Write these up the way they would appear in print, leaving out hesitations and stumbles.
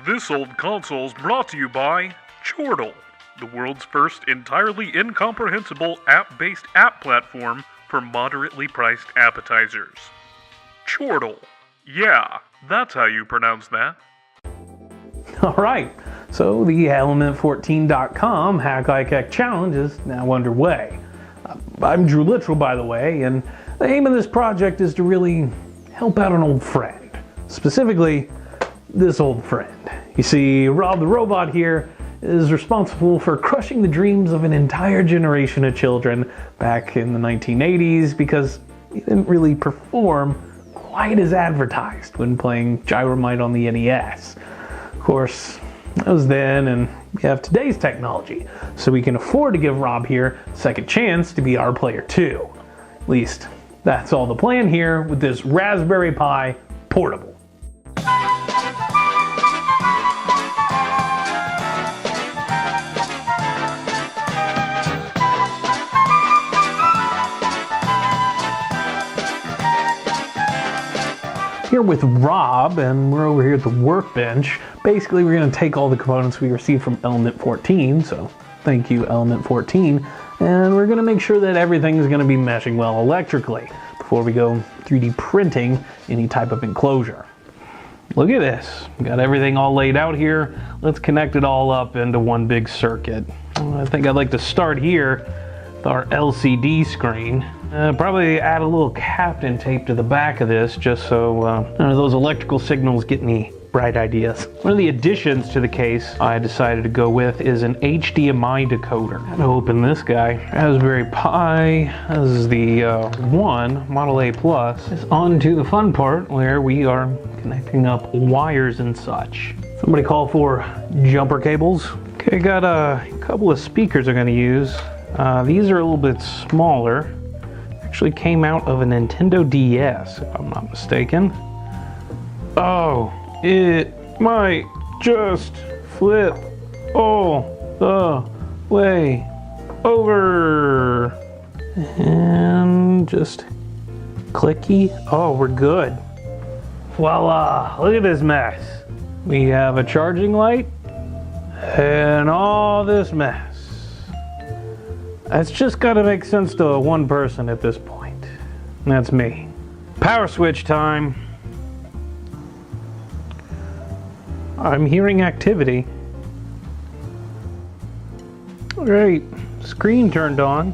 This Old Console is brought to you by Chortle, the world's first entirely incomprehensible app-based app platform for moderately priced appetizers. Chortle. Yeah, that's how you pronounce that. Alright, so the Element14.com Hack Like Heck Challenge is now underway. I'm Drew Littrell, by the way, and the aim of this project is to really help out an old friend. Specifically, this old friend. You see, R.O.B the robot here is responsible for crushing the dreams of an entire generation of children back in the 1980s because he didn't really perform quite as advertised when playing Gyromite on the NES. Of course, that was then, and we have today's technology, so we can afford to give R.O.B here a second chance to be our player too. At least, that's all the plan here with this Raspberry Pi portable. Here with R.O.B, and we're over here at the workbench. Basically, we're going to take all the components we received from Element 14, so thank you, Element 14, and we're going to make sure that everything's going to be meshing well electrically before we go 3D printing any type of enclosure. Look at this. We got everything all laid out here. Let's connect it all up into one big circuit. I think I'd like to start here with our LCD screen. Probably add a little captain tape to the back of this just so none of those electrical signals get any bright ideas. One of the additions to the case I decided to go with is an HDMI decoder. Gotta open this guy. Raspberry Pi. This is the one, Model A Plus. It's on to the fun part where we are connecting up wires and such. Somebody call for jumper cables. Okay, got a couple of speakers I'm gonna use. These are a little bit smaller. Actually came out of a Nintendo DS, if I'm not mistaken. Oh, it might just flip all the way over. And just clicky. Oh, we're good. Voila, look at this mess. We have a charging light and all this mess. That's just got to make sense to one person at this point. And that's me. Power switch time. I'm hearing activity. Alright, screen turned on.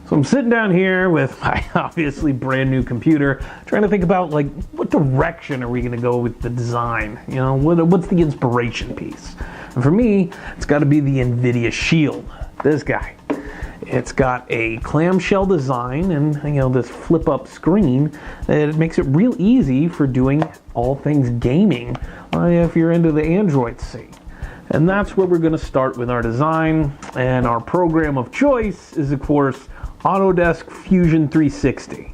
So I'm sitting down here with my obviously brand new computer, trying to think about like what direction are we going to go with the design? You know, what's the inspiration piece? And for me, it's got to be the NVIDIA Shield. This guy. It's got a clamshell design and, you know, this flip-up screen. It makes it real easy for doing all things gaming if you're into the Android scene. And that's where we're going to start with our design. And our program of choice is, of course, Autodesk Fusion 360.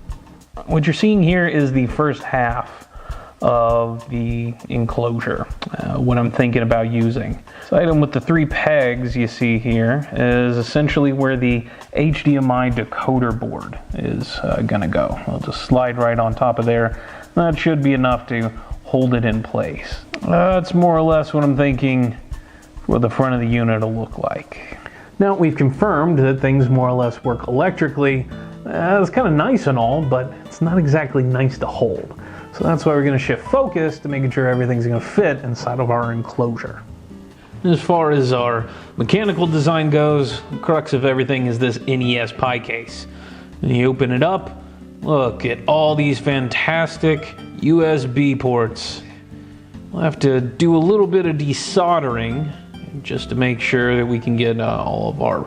What you're seeing here is the first half of the enclosure, what I'm thinking about using. This item with the 3 pegs you see here is essentially where the HDMI decoder board is gonna go. I'll just slide right on top of there. That should be enough to hold it in place. That's more or less what I'm thinking what the front of the unit will look like. Now we've confirmed that things more or less work electrically. It's kind of nice and all, but it's not exactly nice to hold. So that's why we're going to shift focus to making sure everything's going to fit inside of our enclosure. As far as our mechanical design goes, the crux of everything is this Nes Pi Case. And you open it up, look at all these fantastic USB ports. We'll have to do a little bit of desoldering just to make sure that we can get all of our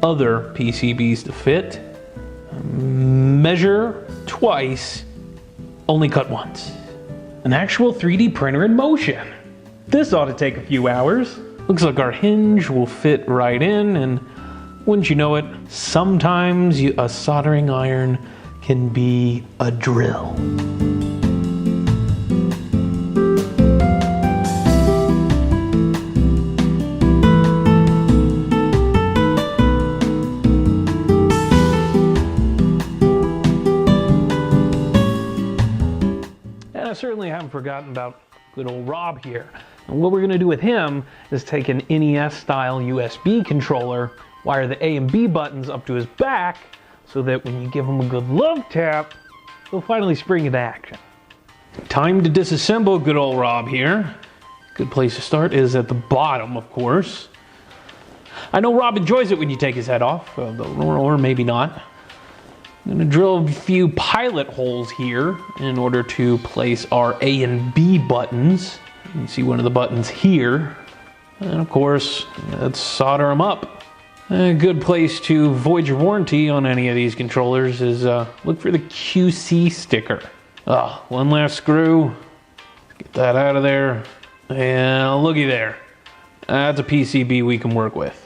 other PCBs to fit. Measure twice, only cut once. An actual 3D printer in motion. This ought to take a few hours. Looks like our hinge will fit right in, and wouldn't you know it, sometimes a soldering iron can be a drill. And I certainly haven't forgotten about good old R.O.B here. And what we're going to do with him is take an NES-style USB controller, wire the A and B buttons up to his back, so that when you give him a good love tap, he'll finally spring into action. Time to disassemble good old Rob here. Good place to start is at the bottom, of course. I know Rob enjoys it when you take his head off, or maybe not. I'm going to drill a few pilot holes here in order to place our A and B buttons. You can see one of the buttons here. And of course, let's solder them up. A good place to void your warranty on any of these controllers is look for the QC sticker. One last screw. Let's get that out of there. And looky there. That's a PCB we can work with.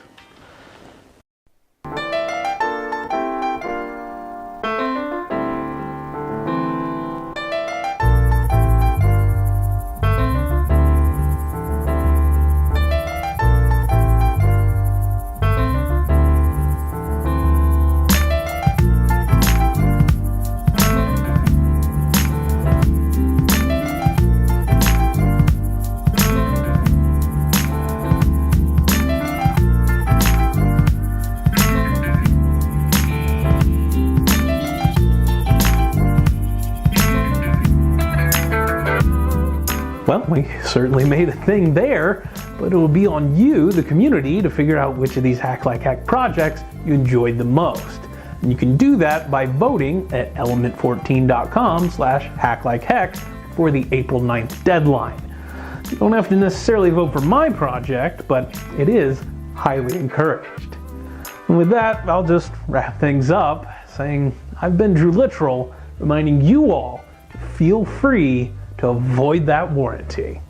Well, we certainly made a thing there, but it will be on you, the community, to figure out which of these Hack Like Heck projects you enjoyed the most. And you can do that by voting at element14.com/hacklikeheck for the April 9th deadline. You don't have to necessarily vote for my project, but it is highly encouraged. And with that, I'll just wrap things up saying I've been Drew Literal, reminding you all to feel free to avoid that warranty.